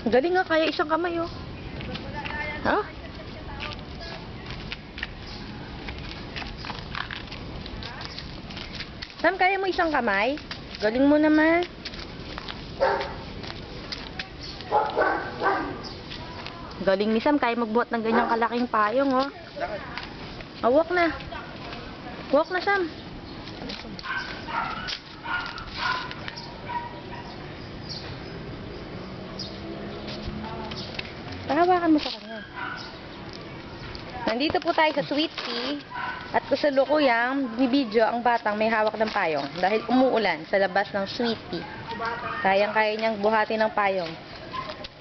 Galing nga, kaya isang kamay, oh. Ha? Sam, kaya mo isang kamay? Galing mo naman. Galing ni Sam, kaya magbuhat ng ganyang kalaking payong, oh. Oh, walk na. Walk na, Sam. Pahawakan mo sa kanya. Nandito po tayo sa Sweet Tea at kasalukuyang binibidyo ang batang may hawak ng payong dahil umuulan sa labas ng Sweet Tea. Kayang-kaya niyang buhatin ng payong.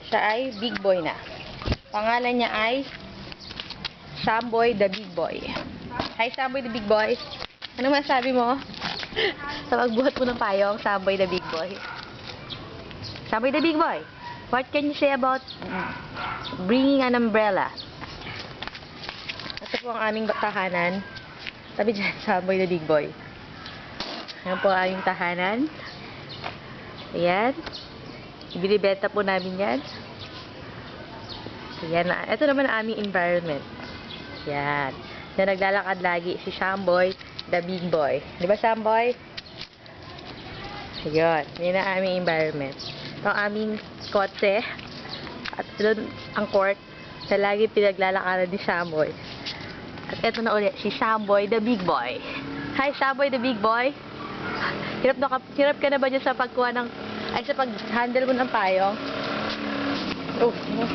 Siya ay big boy na. Pangalan niya ay Samboy the Big Boy. Hi, Samboy the Big Boy. Ano masabi mo sa pagbuhat mo ng payong, Samboy the Big Boy? Samboy the Big Boy, what can you say about bringing an umbrella? Ito po ang aming tahanan. Sabi dyan, Samboy the Big Boy. Ayan po ang aming tahanan. Ayan. Ibinibenta po namin yan. Ayan na. Ito naman ang aming environment. Ayan. Na naglalakad lagi si Samboy the Big Boy. Di ba, Samboy? Ayan. Yan ang aming environment. Ito ang aming kotse. At doon ang court na lagi pinaglalakaran ni Samboy. At eto na ulit, si Samboy the Big Boy. Hi, Samboy the Big Boy. Hirap ka na ba dyan sa pagkuha ng, ay sa pag-handle mo ng payong? Oh, no.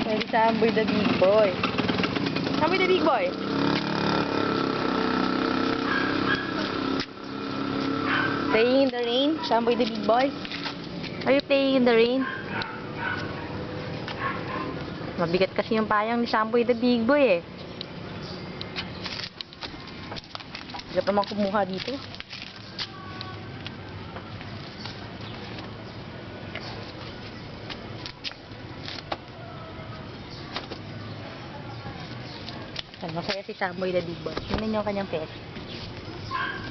Si Samboy the Big Boy. Samboy the Big Boy. Playing in the rain, Samboy the Big Boy. Are you playing in the rain? Mabigat kasi yung payang ni Samboy the Big Boy, eh. Hirap naman kumuha dito. Masaya si Samboy the Big Boy. Tingnan niyo ang kanyang pet.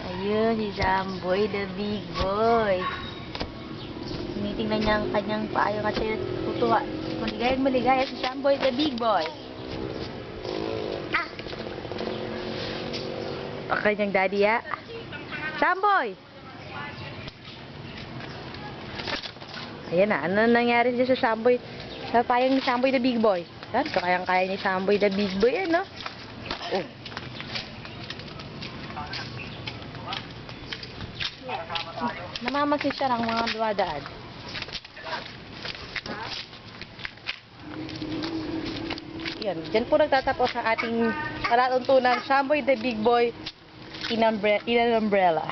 Ayun, si Samboy the Big Boy. Tinitingnan niya ang kanyang payong kasi tutuwa. Maligayang si Samboy the Big Boy. Ah! Ang kanyang daddy, ya. Samboy! Ayan na. Ano nangyari dyan sa Samboy? Sa payong ni Samboy the Big Boy. Yan, kayang-kaya ni Samboy the Big Boy, no? Oh. Namamasin siya ng mga duwadaan. Yan. Diyan po nagtatapos ang ating palatuntunan Samboy the Big Boy in an umbrella.